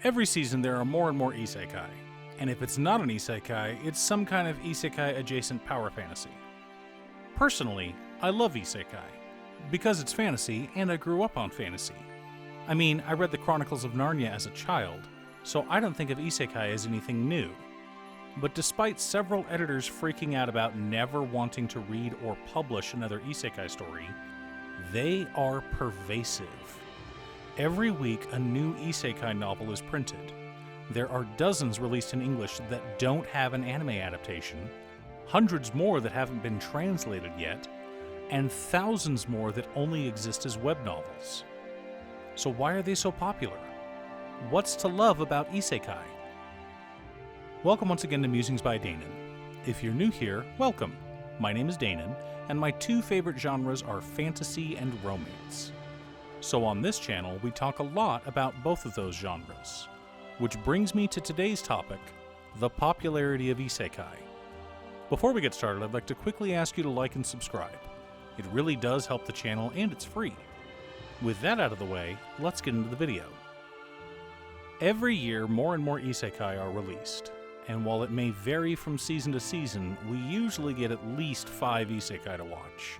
Every season there are more and more isekai, and if it's not an isekai, it's some kind of isekai-adjacent power fantasy. Personally, I love isekai, because it's fantasy and I grew up on fantasy. I mean, I read the Chronicles of Narnia as a child, so I don't think of isekai as anything new. But despite several editors freaking out about never wanting to read or publish another isekai story, they are pervasive. Every week, a new isekai novel is printed. There are dozens released in English that don't have an anime adaptation, hundreds more that haven't been translated yet, and thousands more that only exist as web novels. So why are they so popular? What's to love about isekai? Welcome once again to Musings by Danon. If you're new here, welcome. My name is Danon, and my two favorite genres are fantasy and romance. So on this channel, we talk a lot about both of those genres. Which brings me to today's topic, the popularity of isekai. Before we get started, I'd like to quickly ask you to like and subscribe. It really does help the channel, and it's free. With that out of the way, let's get into the video. Every year, more and more isekai are released, and while it may vary from season to season, we usually get at least 5 isekai to watch.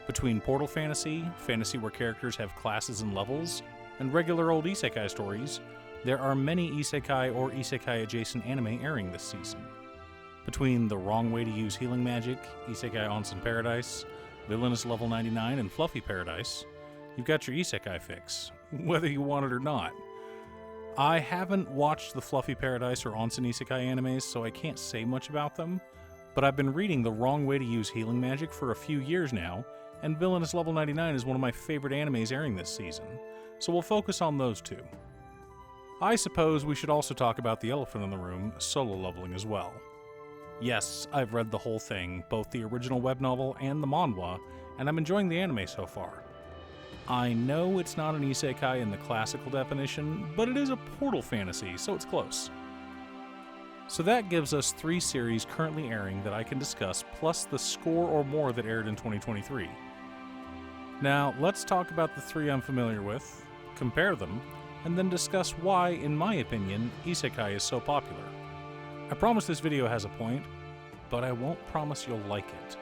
Between portal fantasy, fantasy where characters have classes and levels, and regular old isekai stories, there are many isekai or isekai-adjacent anime airing this season. Between The Wrong Way to Use Healing Magic, Isekai Onsen Paradise, Villainess Level 99, and Fluffy Paradise, you've got your isekai fix, whether you want it or not. I haven't watched the Fluffy Paradise or Onsen Isekai animes, so I can't say much about them, but I've been reading The Wrong Way to Use Healing Magic for a few years now, and Villainous Level 99 is one of my favorite animes airing this season, so we'll focus on those two. I suppose we should also talk about the elephant in the room, solo leveling as well. Yes, I've read the whole thing, both the original web novel and the manhwa, and I'm enjoying the anime so far. I know it's not an isekai in the classical definition, but it is a portal fantasy, so it's close. So that gives us 3 series currently airing that I can discuss, plus the score or more that aired in 2023. Now, let's talk about the 3 I'm familiar with, compare them, and then discuss why, in my opinion, isekai is so popular. I promise this video has a point, but I won't promise you'll like it.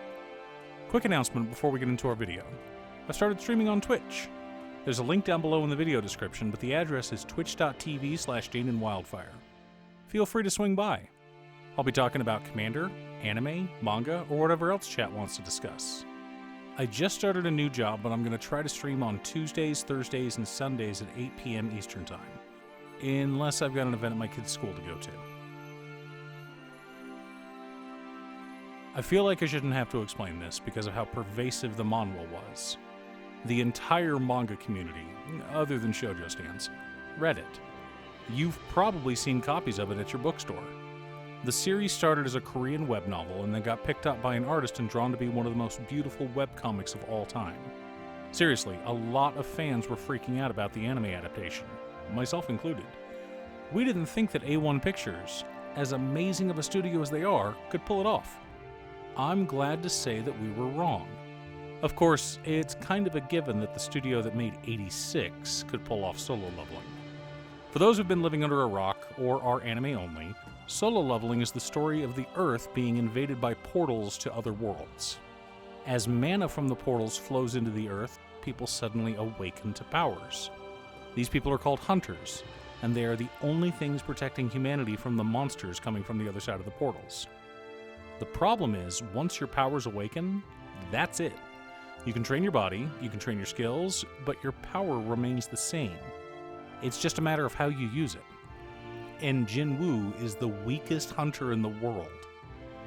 Quick announcement before we get into our video. I've started streaming on Twitch. There's a link down below in the video description, but the address is twitch.tv/DanonWildfire. Feel free to swing by. I'll be talking about Commander, anime, manga, or whatever else chat wants to discuss. I just started a new job, but I'm going to try to stream on Tuesdays, Thursdays, and Sundays at 8 p.m. Eastern Time, unless I've got an event at my kid's school to go to. I feel like I shouldn't have to explain this because of how pervasive the manhwa was. The entire manga community, other than shoujo stands, read it. You've probably seen copies of it at your bookstore. The series started as a Korean web novel and then got picked up by an artist and drawn to be one of the most beautiful webcomics of all time. Seriously, a lot of fans were freaking out about the anime adaptation, myself included. We didn't think that A1 Pictures, as amazing of a studio as they are, could pull it off. I'm glad to say that we were wrong. Of course, it's kind of a given that the studio that made 86 could pull off solo leveling. For those who've been living under a rock, or are anime only, solo leveling is the story of the Earth being invaded by portals to other worlds. As mana from the portals flows into the Earth, people suddenly awaken to powers. These people are called hunters, and they are the only things protecting humanity from the monsters coming from the other side of the portals. The problem is, once your powers awaken, that's it. You can train your body, you can train your skills, but your power remains the same. It's just a matter of how you use it. And Jinwoo is the weakest hunter in the world.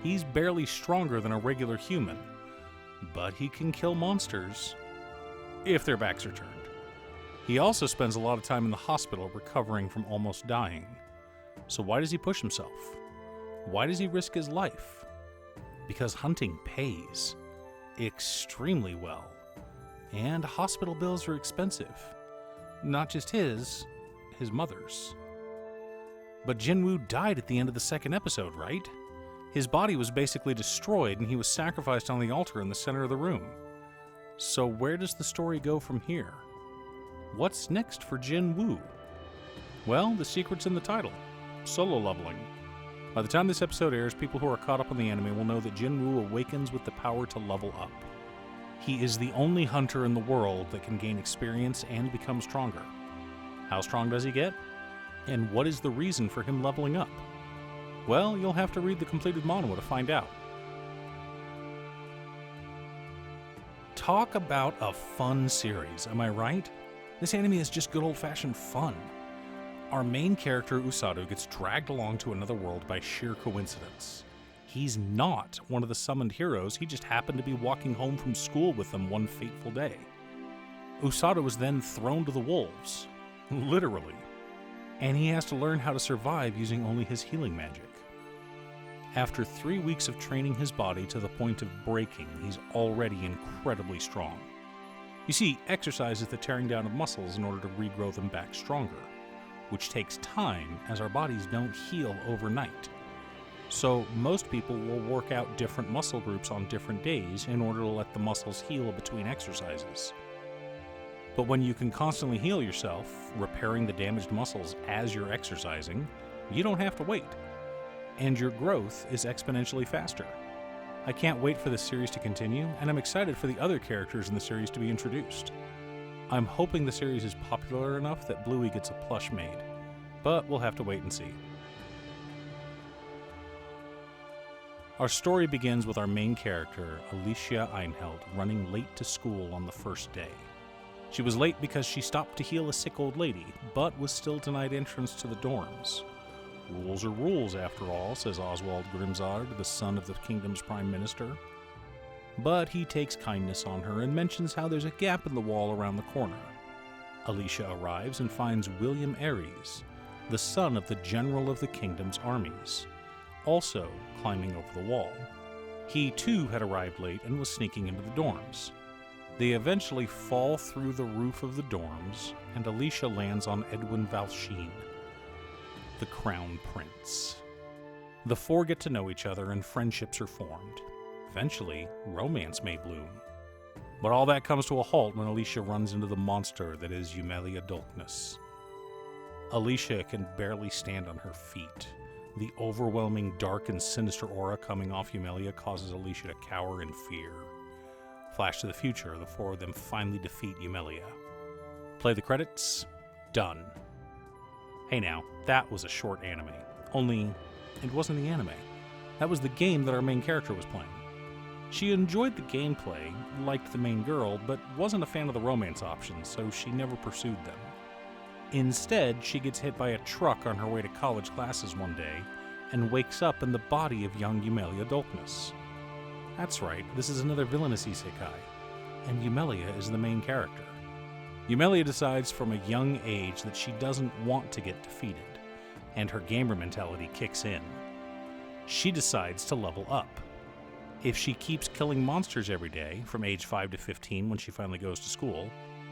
He's barely stronger than a regular human, but he can kill monsters if their backs are turned. He also spends a lot of time in the hospital recovering from almost dying. So why does he push himself? Why does he risk his life? Because hunting pays extremely well, and hospital bills are expensive. Not just his mother's. But Jinwoo died at the end of the 2nd episode, right? His body was basically destroyed and he was sacrificed on the altar in the center of the room. So where does the story go from here? What's next for Jinwoo? Well, the secret's in the title. Solo leveling. By the time this episode airs, people who are caught up on the anime will know that Jinwoo awakens with the power to level up. He is the only hunter in the world that can gain experience and become stronger. How strong does he get? And what is the reason for him leveling up? Well, you'll have to read the completed manhwa to find out. Talk about a fun series, am I right? This anime is just good old-fashioned fun. Our main character, Usadu, gets dragged along to another world by sheer coincidence. He's not one of the summoned heroes, he just happened to be walking home from school with them one fateful day. Usadu was then thrown to the wolves, literally, and he has to learn how to survive using only his healing magic. After 3 weeks of training his body to the point of breaking, he's already incredibly strong. You see, exercise is the tearing down of muscles in order to regrow them back stronger, which takes time as our bodies don't heal overnight. So most people will work out different muscle groups on different days in order to let the muscles heal between exercises. But when you can constantly heal yourself, repairing the damaged muscles as you're exercising, you don't have to wait. And your growth is exponentially faster. I can't wait for this series to continue, and I'm excited for the other characters in the series to be introduced. I'm hoping the series is popular enough that Bluey gets a plush made, but we'll have to wait and see. Our story begins with our main character, Alicia Einheld, running late to school on the first day. She was late because she stopped to heal a sick old lady, but was still denied entrance to the dorms. Rules are rules, after all, says Oswald Grimzard, the son of the kingdom's prime minister. But he takes kindness on her and mentions how there's a gap in the wall around the corner. Alicia arrives and finds William Ares, the son of the general of the kingdom's armies, also climbing over the wall. He too had arrived late and was sneaking into the dorms. They eventually fall through the roof of the dorms, and Alicia lands on Edwin Valsheen, the Crown Prince. The four get to know each other and friendships are formed. Eventually, romance may bloom. But all that comes to a halt when Alicia runs into the monster that is Eumelia Dolkness. Alicia can barely stand on her feet. The overwhelming dark and sinister aura coming off Eumelia causes Alicia to cower in fear. Flash to the future, the four of them finally defeat Eumelia. Play the credits. Done. Hey now, that was a short anime. Only, it wasn't the anime. That was the game that our main character was playing. She enjoyed the gameplay, liked the main girl, but wasn't a fan of the romance options, so she never pursued them. Instead, she gets hit by a truck on her way to college classes one day, and wakes up in the body of young Eumelia Dolkness. That's right, this is another Villainess Isekai, and Eumelia is the main character. Eumelia decides from a young age that she doesn't want to get defeated, and her gamer mentality kicks in. She decides to level up. If she keeps killing monsters every day, from age 5 to 15 when she finally goes to school,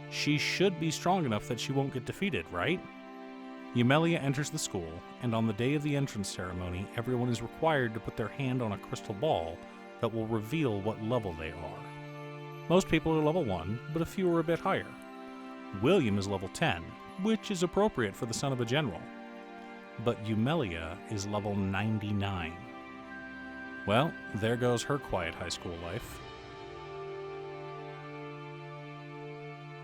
she should be strong enough that she won't get defeated, right? Eumelia enters the school, and on the day of the entrance ceremony, everyone is required to put their hand on a crystal ball that will reveal what level they are. Most people are level 1, but a few are a bit higher. William is level 10, which is appropriate for the son of a general. But Eumelia is level 99. Well, there goes her quiet high school life.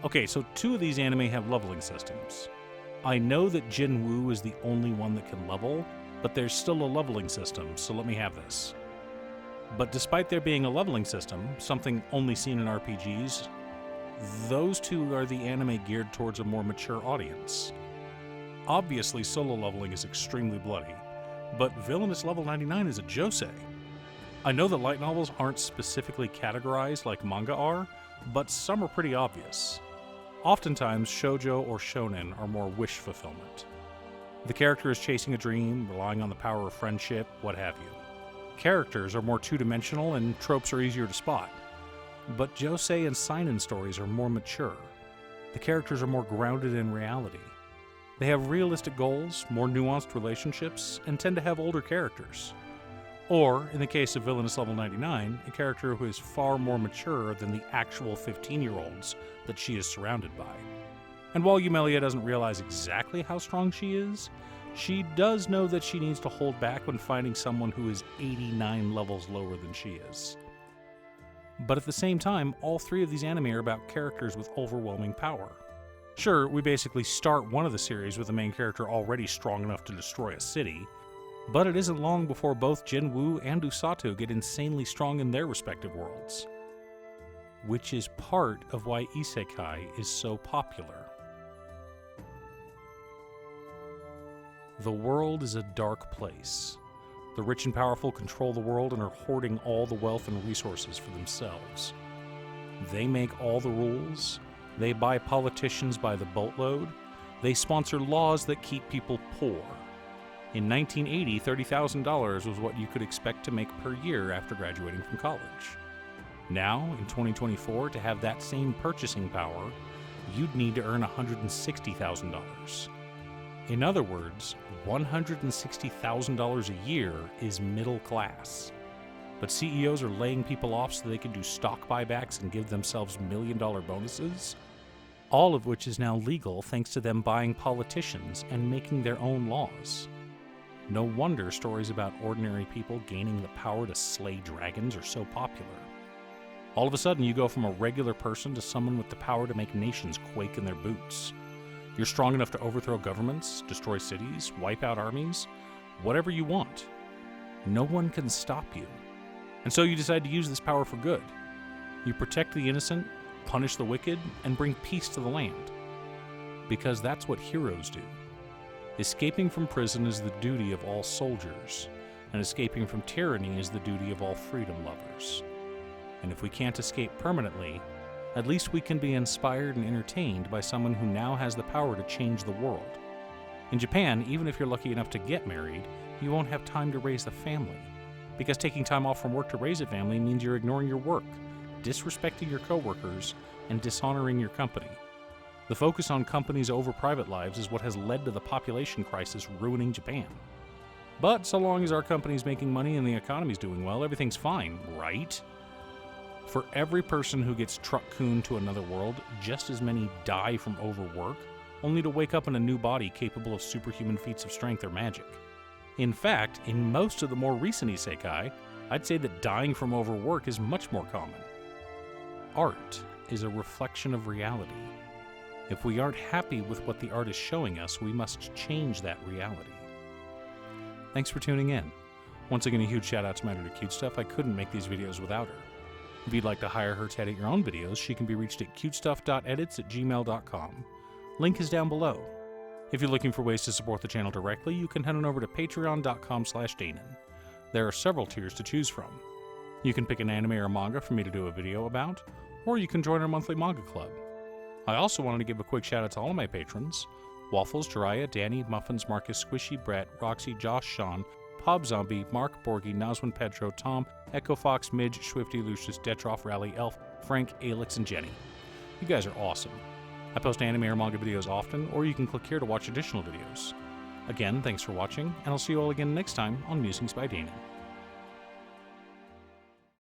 Okay, so 2 of these anime have leveling systems. I know that Jinwoo is the only one that can level, but there's still a leveling system, so let me have this. But despite there being a leveling system, something only seen in RPGs, those 2 are the anime geared towards a more mature audience. Obviously, solo leveling is extremely bloody, but Villainess level 99 is a josei. I know that light novels aren't specifically categorized like manga are, but some are pretty obvious. Oftentimes, shoujo or shonen are more wish fulfillment. The character is chasing a dream, relying on the power of friendship, what have you. Characters are more two-dimensional and tropes are easier to spot. But josei and seinen stories are more mature. The characters are more grounded in reality. They have realistic goals, more nuanced relationships, and tend to have older characters. Or, in the case of Villainous level 99, a character who is far more mature than the actual 15-year-olds that she is surrounded by. And while Yumelia doesn't realize exactly how strong she is, she does know that she needs to hold back when fighting someone who is 89 levels lower than she is. But at the same time, all three of these anime are about characters with overwhelming power. Sure, we basically start one of the series with the main character already strong enough to destroy a city, but it isn't long before both Jinwoo and Usato get insanely strong in their respective worlds. Which is part of why Isekai is so popular. The world is a dark place. The rich and powerful control the world and are hoarding all the wealth and resources for themselves. They make all the rules. They buy politicians by the boatload. They sponsor laws that keep people poor. In 1980, $30,000 was what you could expect to make per year after graduating from college. Now, in 2024, to have that same purchasing power, you'd need to earn $160,000. In other words, $160,000 a year is middle class. But CEOs are laying people off so they can do stock buybacks and give themselves million-dollar bonuses, all of which is now legal thanks to them buying politicians and making their own laws. No wonder stories about ordinary people gaining the power to slay dragons are so popular. All of a sudden, you go from a regular person to someone with the power to make nations quake in their boots. You're strong enough to overthrow governments, destroy cities, wipe out armies, whatever you want. No one can stop you. And so you decide to use this power for good. You protect the innocent, punish the wicked, and bring peace to the land. Because that's what heroes do. Escaping from prison is the duty of all soldiers, and escaping from tyranny is the duty of all freedom lovers. And if we can't escape permanently, at least we can be inspired and entertained by someone who now has the power to change the world. In Japan, even if you're lucky enough to get married, you won't have time to raise a family. Because taking time off from work to raise a family means you're ignoring your work, disrespecting your coworkers, and dishonoring your company. The focus on companies over private lives is what has led to the population crisis ruining Japan. But so long as our company's making money and the economy's doing well, everything's fine, right? For every person who gets truck-cooned to another world, just as many die from overwork, only to wake up in a new body capable of superhuman feats of strength or magic. In fact, in most of the more recent isekai, I'd say that dying from overwork is much more common. Art is a reflection of reality. If we aren't happy with what the art is showing us, we must change that reality. Thanks for tuning in. Once again, a huge shout out to my editor Cute Stuff. I couldn't make these videos without her. If you'd like to hire her to edit your own videos, she can be reached at cutestuff.edits@gmail.com. Link is down below. If you're looking for ways to support the channel directly, you can head on over to patreon.com/Danon. There are several tiers to choose from. You can pick an anime or manga for me to do a video about, or you can join our monthly manga club. I also wanted to give a quick shout out to all of my patrons: Waffles, Jiraiya, Danny, Muffins, Marcus, Squishy, Brett, Roxy, Josh, Sean, Pob Zombie, Mark, Borgie, Nazwin, Pedro, Tom, Echo Fox, Midge, Swifty, Lucius, Detroff, Rally, Elf, Frank, Alex, and Jenny. You guys are awesome. I post anime or manga videos often, or you can click here to watch additional videos. Again, thanks for watching, and I'll see you all again next time on Musings by Danon.